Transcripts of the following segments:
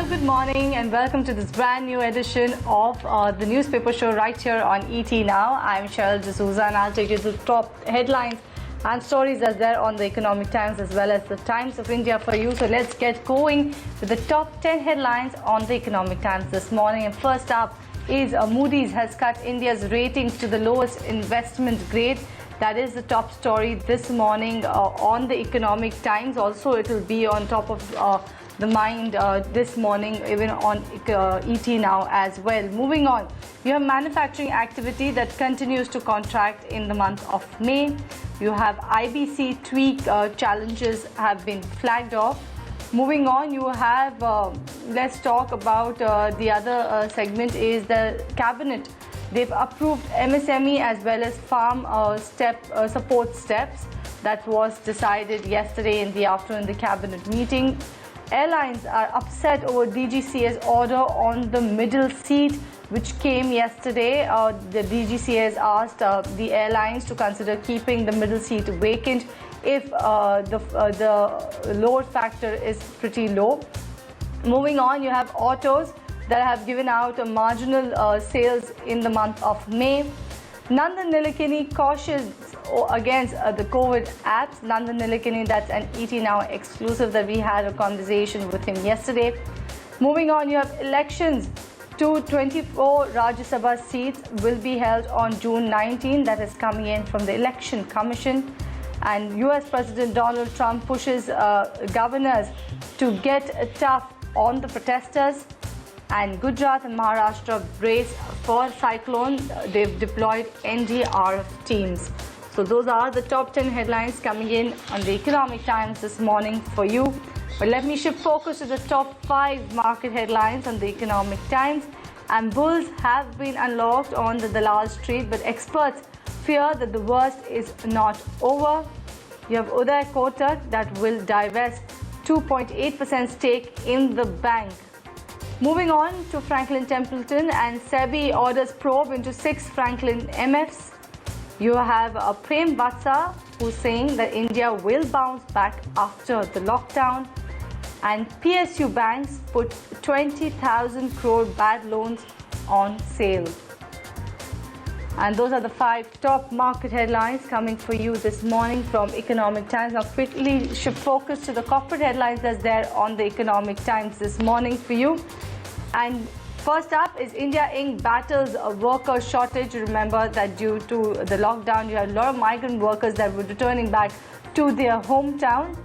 Hello, good morning and welcome to this brand new edition of the newspaper show right here on ET Now. I'm Cheryl D'Souza and I'll take you to the top headlines and stories as there on the Economic Times as well as the Times of India for you. So let's get going with the top 10 headlines on the Economic Times this morning. And first up is Moody's has cut India's ratings to the lowest investment grade. That is the top story this morning on the Economic Times. Also, it will be on top of the mind this morning, even on ET Now as well. Moving on, you have manufacturing activity that continues to contract in the month of May. You have IBC tweak challenges have been flagged off. Moving on, you have, let's talk about the other segment is the cabinet. They've approved MSME as well as farm support steps. That was decided yesterday in the afternoon in the cabinet meeting. Airlines are upset over DGCA's order on the middle seat, which came yesterday. The DGCA has asked the airlines to consider keeping the middle seat vacant if the load factor is pretty low. Moving on, you have autos that have given out a marginal sales in the month of May. Nilekani cautions against the COVID apps. Nilekani, that's an ET Now exclusive that we had a conversation with him yesterday. Moving on, you have elections to 24 Rajya Sabha seats will be held on June 19. That is coming in from the Election Commission. And US President Donald Trump pushes governors to get tough on the protestors. And Gujarat and Maharashtra brace for cyclone. They've deployed NDRF teams. So those are the top 10 headlines coming in on the Economic Times this morning for you. But let me shift focus to the top 5 market headlines on the Economic Times. And bulls have been unlocked on the Dalal Street, but experts fear that the worst is not over. You have Uday Kotak that will divest 2.8% stake in the bank. Moving on to Franklin Templeton, and SEBI orders probe into 6 Franklin MFs. You have Prem Vatsa who's saying that India will bounce back after the lockdown. And PSU banks put 20,000 crore bad loans on sale. And those are the 5 top market headlines coming for you this morning from Economic Times. Now quickly shift focus to the corporate headlines that's there on the Economic Times this morning for you. And first up is India Inc. battles a worker shortage. Remember that due to the lockdown, you had a lot of migrant workers that were returning back to their hometown.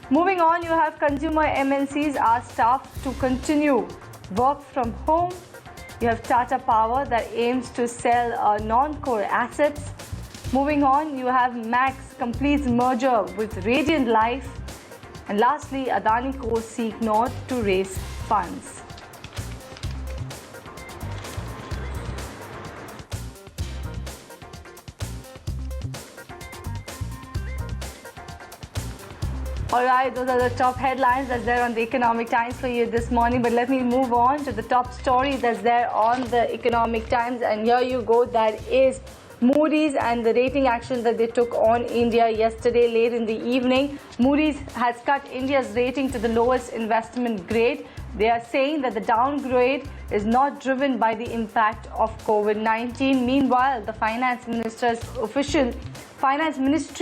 Moving on, you have consumer MNCs ask staff to continue work from home. You have Tata Power that aims to sell non-core assets. Moving on, you have Max completes merger with Radiant Life. And lastly, Adani Cos seek not to raise funds. All right, those are the top headlines that's there on the Economic Times for you this morning. But let me move on to the top story that's there on the Economic Times. And here you go, that is Moody's and the rating action that they took on India yesterday late in the evening. Moody's has cut India's rating to the lowest investment grade. They are saying that the downgrade is not driven by the impact of COVID-19. Meanwhile, the Finance Ministry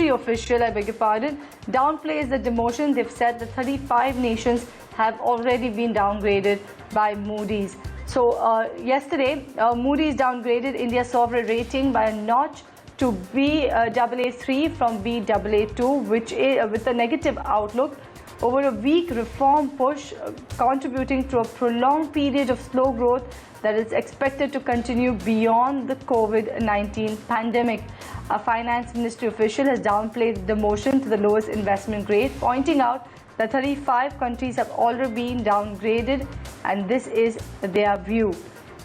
official, I beg your pardon, downplays the demotion. They've said that 35 nations have already been downgraded by Moody's. So yesterday, Moody's downgraded India's sovereign rating by a notch to Baa3 from Baa2, which is with a negative outlook over a weak reform push contributing to a prolonged period of slow growth that is expected to continue beyond the COVID-19 pandemic. A Finance Ministry official has downplayed the motion to the lowest investment grade, pointing out that 35 countries have already been downgraded, and this is their view.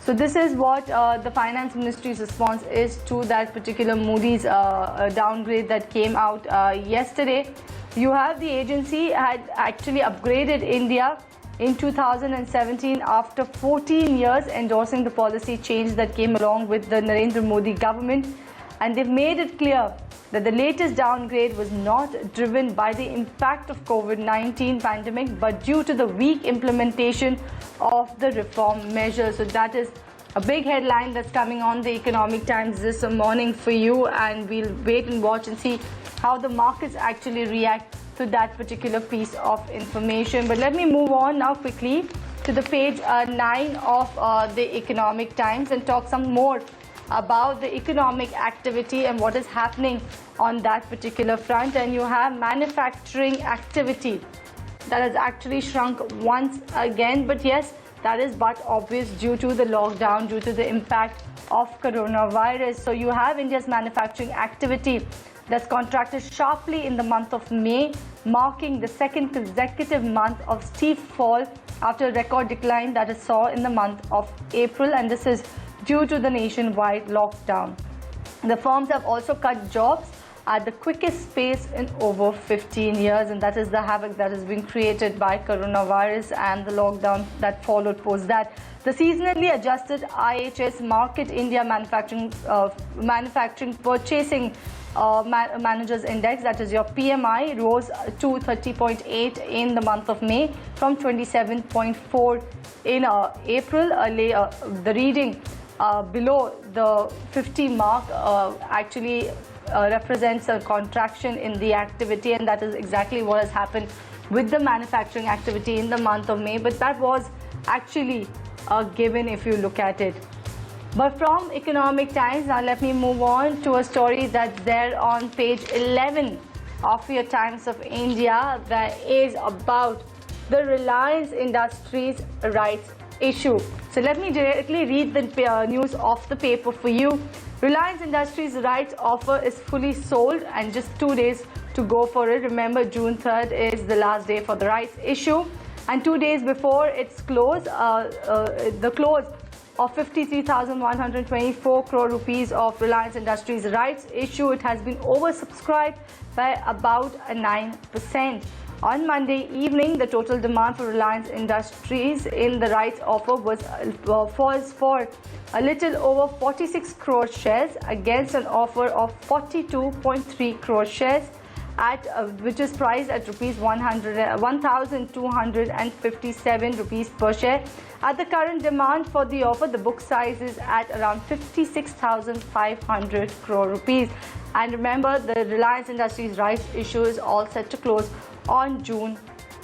So this is what the Finance Ministry's response is to that particular Moody's downgrade that came out yesterday. You have the agency had actually upgraded India in 2017 after 14 years endorsing the policy change that came along with the Narendra Modi government. And they've made it clear that the latest downgrade was not driven by the impact of COVID-19 pandemic, but due to the weak implementation of the reform measures. So that is a big headline that's coming on the Economic Times this morning for you, and we'll wait and watch and see how the markets actually react to that particular piece of information. But let me move on now quickly to the page 9 of the Economic Times and talk some more about the economic activity and what is happening on that particular front. And you have manufacturing activity that has actually shrunk once again, but yes, that is but obvious due to the lockdown, due to the impact of coronavirus. So you have India's manufacturing activity that's contracted sharply in the month of May, marking the second consecutive month of steep fall after a record decline that it saw in the month of April, and this is due to the nationwide lockdown. The firms have also cut jobs at the quickest pace in over 15 years, and that is the havoc that has been created by coronavirus and the lockdown that followed post that. The seasonally adjusted IHS Market India Manufacturing Purchasing Managers Index, that is your PMI, rose to 30.8 in the month of May from 27.4 in April. The reading below the 50 mark actually represents a contraction in the activity, and that is exactly what has happened with the manufacturing activity in the month of May. But that was actually a given if you look at it. But from Economic Times, now let me move on to a story that's there on page 11 of your Times of India, that is about the Reliance Industries rights issue. So let me directly read the news of the paper for you. Reliance Industries rights offer is fully sold and just 2 days to go for it. Remember, June 3rd is the last day for the rights issue, and 2 days before its close, the close of 53,124 crore rupees of Reliance Industries rights issue, it has been oversubscribed by about 9%. On Monday evening, the total demand for Reliance Industries in the rights offer was for a little over 46 crore shares against an offer of 42.3 crore shares, which is priced at rupees 1,257 rupees per share. At the current demand for the offer, the book size is at around 56,500 crore rupees. And remember, the Reliance Industries rights issue is all set to close on June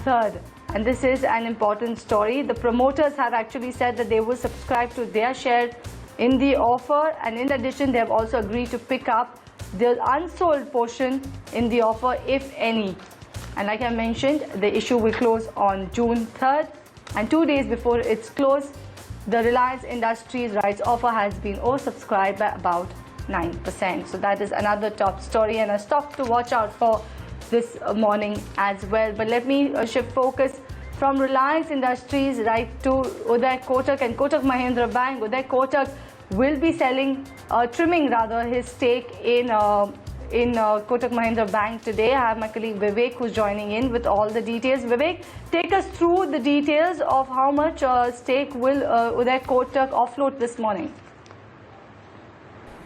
3rd. And this is an important story. The promoters have actually said that they will subscribe to their share in the offer, and in addition, they have also agreed to pick up the unsold portion in the offer, if any. And like I mentioned, the issue will close on June 3rd, and 2 days before its close, the Reliance Industries rights offer has been oversubscribed by about 9%. So that is another top story and a stock to watch out for this morning as well. But let me shift focus from Reliance Industries right to Uday Kotak and Kotak Mahindra Bank. Uday Kotak will be trimming his stake in Kotak Mahindra Bank today. I have my colleague Vivek who's joining in with all the details. Vivek, take us through the details of how much stake will Uday Kotak offload this morning.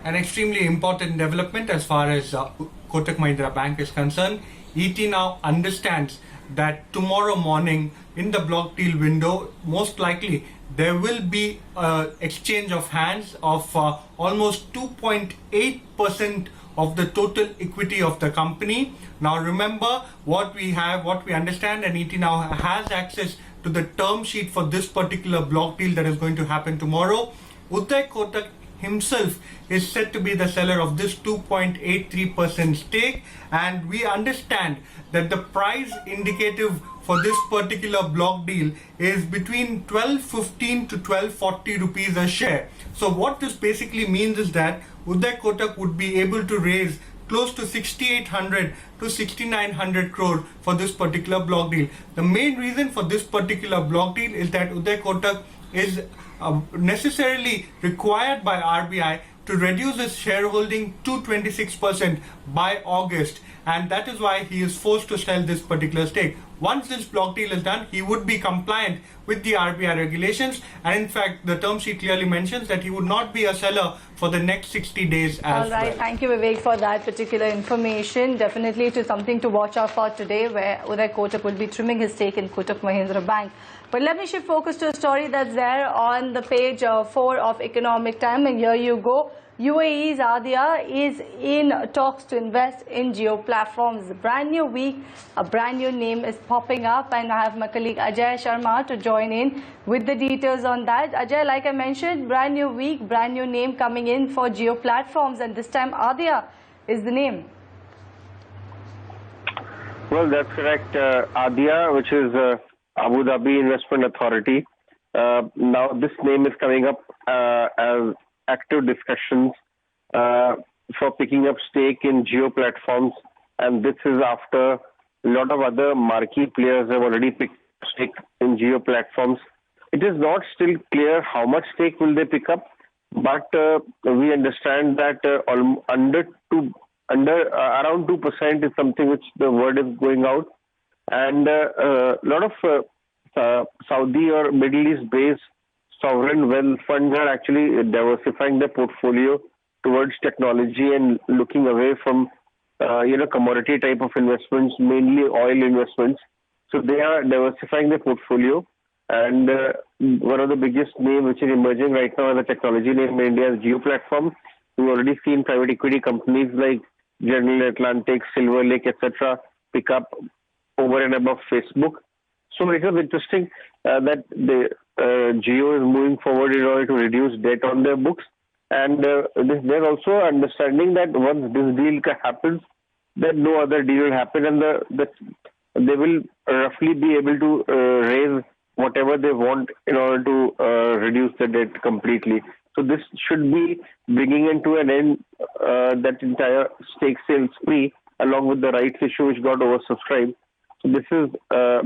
An extremely important development as far as Kotak Mahindra Bank is concerned. ET now understands that tomorrow morning in the block deal window, most likely there will be exchange of hands of almost 2.8% of the total equity of the company. Now remember what we understand, and ET now has access to the term sheet for this particular block deal that is going to happen tomorrow. Uday Kotak himself is said to be the seller of this 2.83% stake, and we understand that the price indicative for this particular block deal is between 1215 to 1240 rupees a share. So what this basically means is that Uday Kotak would be able to raise close to 6,800 to 6,900 crore for this particular block deal. The main reason for this particular block deal is that Uday Kotak is necessarily required by RBI to reduce its shareholding to 26% by August. and that is why he is forced to sell this particular stake. Once this block deal is done, he would be compliant with the RBI regulations, and in fact, the term sheet clearly mentions that he would not be a seller for the next 60 days as All right, well. thank you, Vivek, for that particular information. Definitely it is something to watch out for today, where Uday Kotak will be trimming his stake in Kotak Mahindra Bank. But let me shift focus to a story that's there on the page 4 of Economic Time, and here you go. UAE's Adia is in talks to invest in Geo Platforms. A brand new week, a brand new name is popping up, and I have my colleague Ajay Sharma to join in with the details on that. Ajay, like I mentioned, brand new week, brand new name coming in for Geo Platforms, and this time Adia is the name. Well, that's correct. Adia, which is Abu Dhabi Investment Authority. Now, this name is coming up as active discussions for picking up stake in Geo Platforms, and this is after a lot of other marquee players have already picked stake in Geo Platforms. It is not still clear how much stake will they pick up, but we understand that around 2% is something which the word is going out, and a lot of Saudi or Middle East based sovereign wealth funds are actually diversifying their portfolio towards technology and looking away from commodity type of investments, mainly oil investments. So they are diversifying their portfolio, and one of the biggest names which is emerging right now as a technology name in India is Geo Platform. We've already seen private equity companies like General Atlantic, Silver Lake, etc. pick up over and above Facebook. So it was interesting that the Geo is moving forward in order to reduce debt on their books, and they're also understanding that once this deal happens, then no other deal will happen, and they will roughly be able to raise whatever they want in order to reduce the debt completely. So this should be bringing into an end that entire stake sale spree, along with the rights issue which got oversubscribed. So this is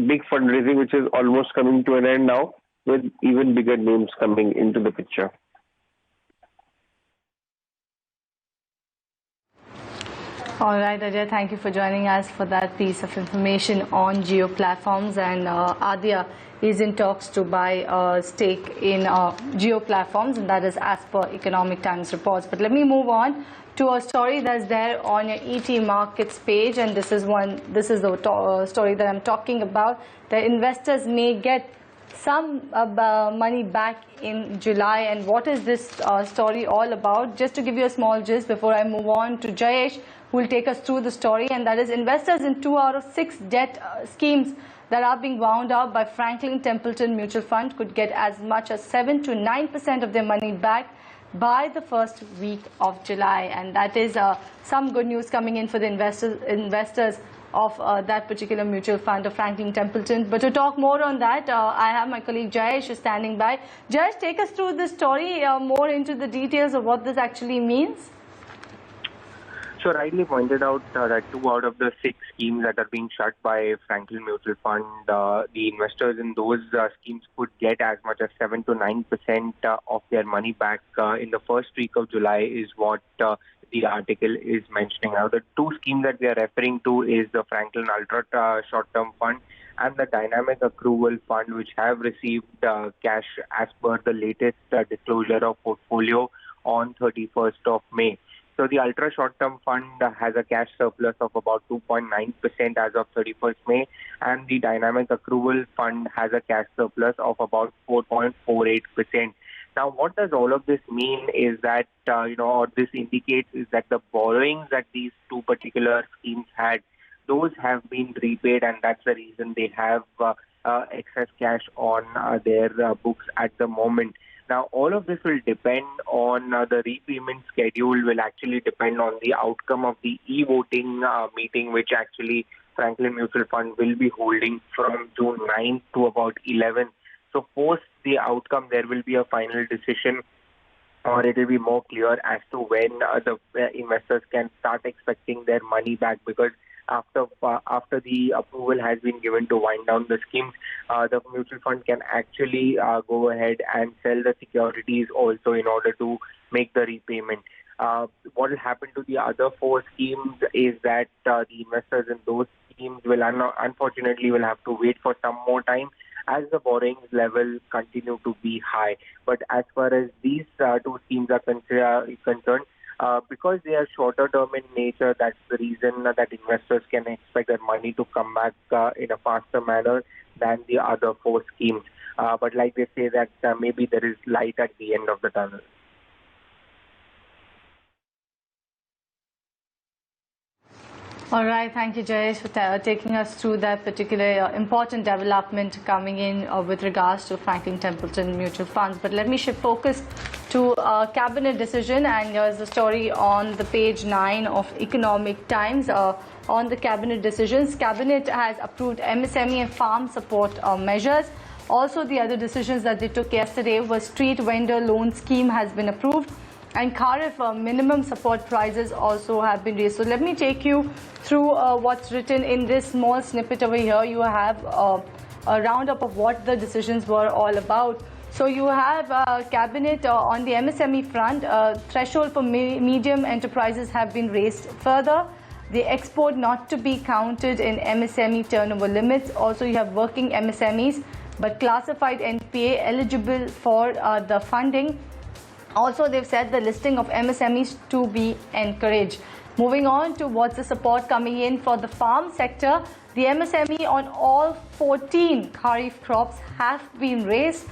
big fundraising which is almost coming to an end now, with even bigger names coming into the picture. All right, Ajay, thank you for joining us for that piece of information on Geo Platforms. And Adia is in talks to buy a stake in Geo Platforms, and that is as per Economic Times reports. But let me move on to a story that's there on your ET Markets page, and this is the story that I'm talking about. The investors may get some money back in July. And what is this story all about? Just to give you a small gist before I move on to Jayesh, who will take us through the story, and that is investors in 2 out of 6 debt schemes that are being wound up by Franklin Templeton Mutual Fund could get as much as 7 to 9% of their money back by the first week of July. And that is some good news coming in for the investors of that particular mutual fund of Franklin Templeton. But to talk more on that, I have my colleague Jayesh standing by. Jayesh, take us through this story, more into the details of what this actually means. So rightly pointed out that 2 out of the 6 schemes that are being shut by Franklin Mutual Fund, the investors in those schemes could get as much as 7 to 9% of their money back in the first week of July, is what the article is mentioning. Now, the 2 schemes that we are referring to is the Franklin Ultra Short-Term Fund and the Dynamic Accrual Fund, which have received cash as per the latest disclosure of portfolio on 31st of May. So the Ultra Short-Term Fund has a cash surplus of about 2.9% as of 31st May, and the Dynamic Accrual Fund has a cash surplus of about 4.48%. Now, what does all of this mean is that, or this indicates is that the borrowings that these 2 particular schemes had, those have been repaid, and that's the reason they have excess cash on their books at the moment. Now, all of this will depend on the repayment schedule, will actually depend on the outcome of the e-voting meeting, which actually Franklin Mutual Fund will be holding from June 9th to about 11th. So post the outcome, there will be a final decision, or it will be more clear as to when the investors can start expecting their money back, because after the approval has been given to wind down the schemes, the mutual fund can actually go ahead and sell the securities also in order to make the repayment. What will happen to the other 4 schemes is that the investors in those schemes will unfortunately will have to wait for some more time as the borrowings level continue to be high. But as far as these 2 schemes are concerned, because they are shorter term in nature, that's the reason that investors can expect their money to come back in a faster manner than the other 4 schemes. But like they say that maybe there is light at the end of the tunnel. All right, thank you, Jayesh, for taking us through that particular important development coming in with regards to Franklin Templeton mutual funds. But let me shift focus to a cabinet decision, and here's the story on the page 9 of Economic Times on the cabinet decisions. Cabinet has approved MSME and farm support measures. Also, the other decisions that they took yesterday was street vendor loan scheme has been approved, and Kharif minimum support prices also have been raised. So let me take you through what's written in this small snippet over here. You have a roundup of what the decisions were all about. So you have cabinet on the MSME front, threshold for medium enterprises have been raised further. The export not to be counted in MSME turnover limits. Also you have working MSMEs but classified NPA eligible for the funding. Also, they've said the listing of MSMEs to be encouraged. Moving on to what's the support coming in for the farm sector. The MSME on all 14 Kharif crops have been raised.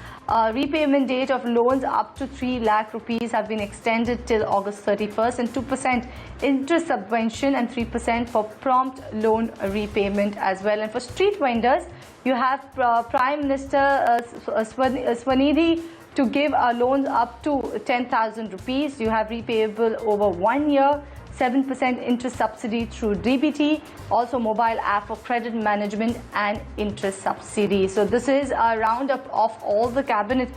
Repayment date of loans up to 3 lakh rupees have been extended till August 31st, and 2% interest subvention and 3% for prompt loan repayment as well. And for street vendors, you have Prime Minister Swanidhi to give loans up to 10,000 rupees. You have repayable over 1 year, 7% interest subsidy through DBT, also mobile app for credit management and interest subsidy. So this is a roundup of all the cabinet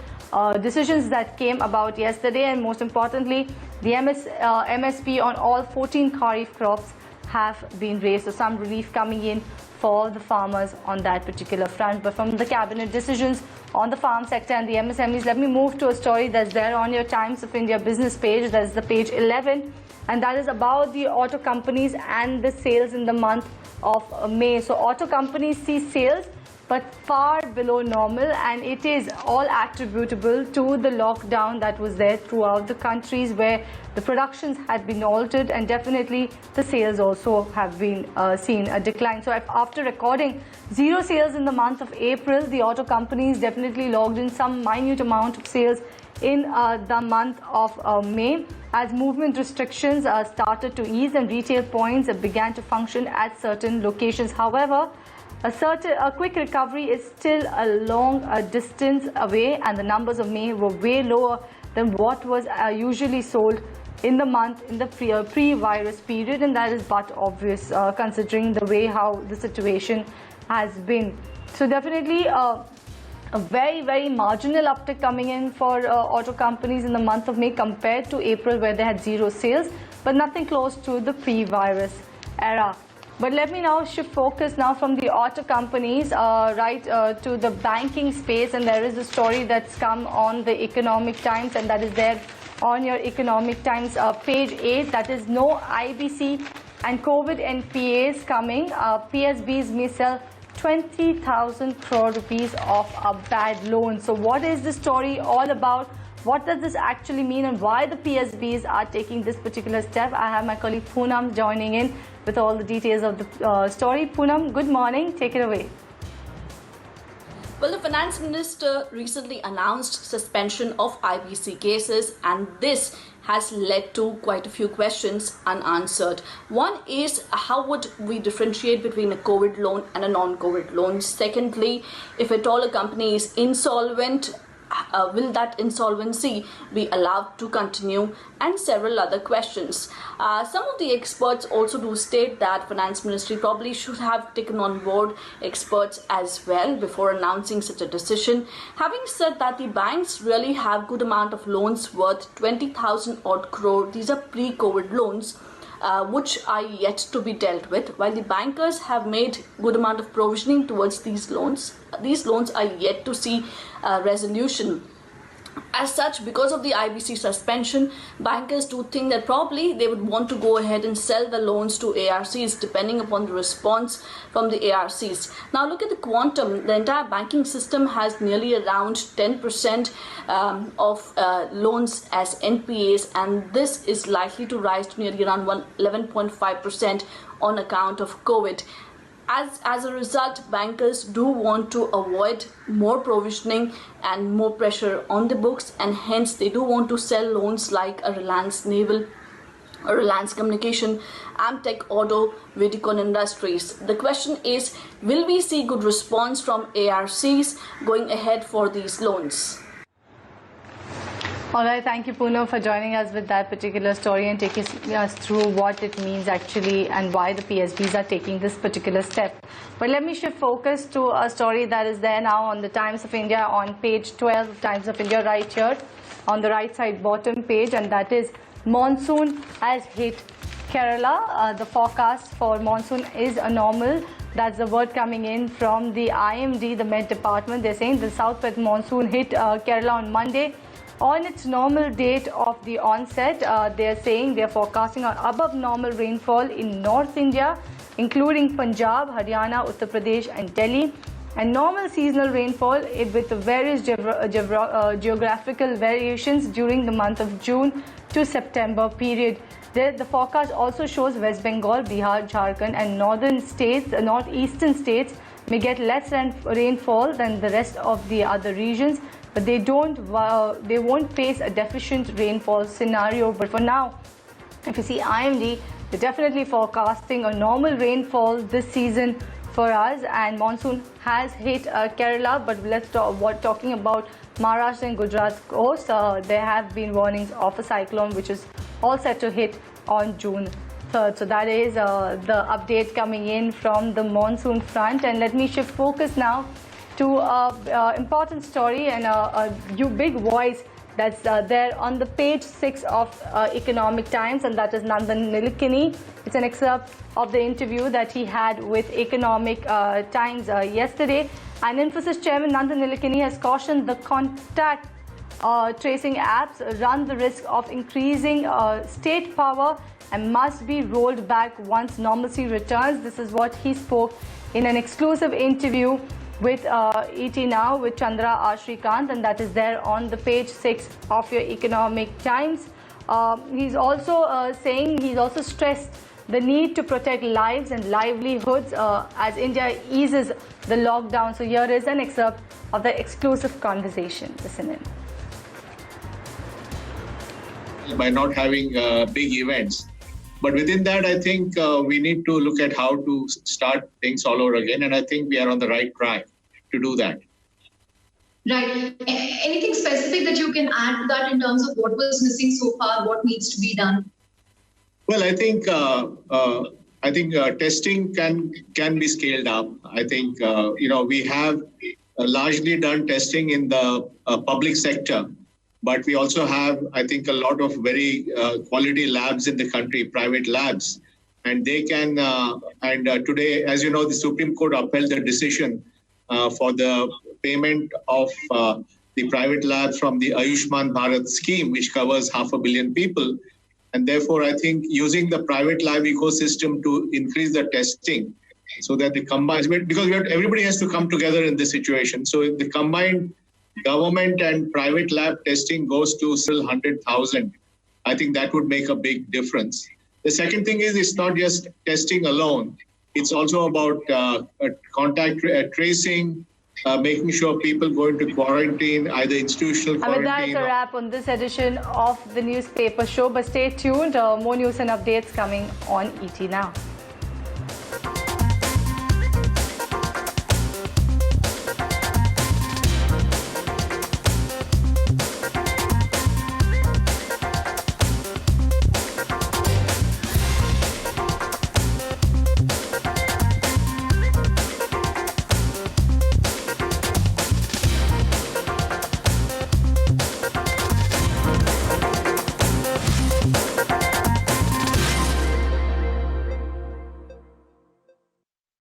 decisions that came about yesterday, and most importantly, the MSP on all 14 Kharif crops have been raised. So some relief coming in for the farmers on that particular front. But from the cabinet decisions on the farm sector and the MSMEs, let me move to a story that's there on your Times of India business page. That's the page 11, and that is about the auto companies and the sales in the month of May. So auto companies see sales but far below normal, and it is all attributable to the lockdown that was there throughout the countries, where the productions had been altered, and definitely the sales also have been seen a decline. So after recording 0 sales in the month of April, the auto companies definitely logged in some minute amount of sales in the month of May, as movement restrictions started to ease and retail points began to function at certain locations. However, a quick recovery is still a long distance away, and the numbers of May were way lower than what was usually sold in the month in the pre-virus period, and that is but obvious considering the way how the situation has been. So definitely a very, very marginal uptick coming in for auto companies in the month of May compared to April, where they had 0 sales, but nothing close to the pre-virus era. But let me now shift focus now from the auto companies to the banking space, and there is a story that's come on the Economic Times, and that is there on your Economic Times page 8. That is no IBC and COVID NPAs coming. PSBs may sell 20,000 crore rupees of a bad loan. So what is the story all about? What does this actually mean, and why the PSBs are taking this particular step? I have my colleague Poonam joining in with all the details of the story. Poonam, good morning. Take it away. Well, the finance minister recently announced suspension of IBC cases, and this has led to quite a few questions unanswered. One is, how would we differentiate between a COVID loan and a non-COVID loan? Secondly, if at all a company is insolvent, will that insolvency be allowed to continue, and several other questions. Some of the experts also do state that Finance Ministry probably should have taken on board experts as well before announcing such a decision. Having said that, the banks really have good amount of loans worth 20,000 odd crore. These are pre-COVID loans, which are yet to be dealt with, while the bankers have made good amount of provisioning towards these loans. These loans are yet to see resolution. As such, because of the IBC suspension, bankers do think that probably they would want to go ahead and sell the loans to ARCs depending upon the response from the ARCs. Now look at the quantum. The entire banking system has nearly around 10% of loans as NPAs, and this is likely to rise to nearly around 11.5% on account of COVID. As a result, bankers do want to avoid more provisioning and more pressure on the books, and hence they do want to sell loans like a Reliance Naval, a Reliance Communication, Amtech Auto, Vidicon Industries. The question is, will we see good response from ARCs going ahead for these loans? All right, thank you, Poonam, for joining us with that particular story and taking us through what it means actually and why the PSBs are taking this particular step. But let me shift focus to a story that is there now on the Times of India on page 12 of Times of India right here on the right side bottom page, and that is monsoon has hit Kerala. The forecast for monsoon is a normal. That's the word coming in from the IMD, the Met Department. They're saying the southwest monsoon hit Kerala on Monday. On its normal date of the onset, they're saying they're forecasting an above normal rainfall in North India, including Punjab, Haryana, Uttar Pradesh and Delhi, and normal seasonal rainfall with various geographical variations during the month of June to September period. The forecast also shows West Bengal, Bihar, Jharkhand and northeastern states may get less rainfall than the rest of the other regions, but they won't face a deficient rainfall scenario. But for now, if you see IMD, they're definitely forecasting a normal rainfall this season for us, and monsoon has hit Kerala. But let's talking about Maharashtra and Gujarat coast. There have been warnings of a cyclone which is all set to hit on June 3rd. So that is the update coming in from the monsoon front. And let me shift focus now to an important story and a big voice that's there on the page 6 of Economic Times, and that is Nandan Nilekani. It's an excerpt of the interview that he had with Economic Times yesterday. And Infosys chairman Nandan Nilekani has cautioned the contact tracing apps run the risk of increasing state power and must be rolled back once normalcy returns. This is what he spoke in an exclusive interview with ET Now with Chandra Shrikant, and that is there on the page 6 of your Economic Times. He's also stressed the need to protect lives and livelihoods as India eases the lockdown. So here is an excerpt of the exclusive conversation. Listen in. By not having big events. But within that, I think we need to look at how to start things all over again. And I think we are on the right track to do that. Right. Anything specific that you can add to that in terms of what was missing so far, what needs to be done? Well, I think testing can be scaled up. I think we have largely done testing in the public sector. But we also have, I think, a lot of very quality labs in the country, private labs. And they can, today, as you know, the Supreme Court upheld the decision for the payment of the private labs from the Ayushman Bharat scheme, which covers 500 million people. And therefore, I think using the private lab ecosystem to increase the testing so that the combined, because everybody has to come together in this situation. So if the combined government and private lab testing goes to still 100,000, I think that would make a big difference. The second thing is it's not just testing alone. It's also about contact tracing, making sure people go into quarantine, either institutional quarantine. And with that, a wrap on this edition of the newspaper show. But stay tuned, more news and updates coming on ET Now.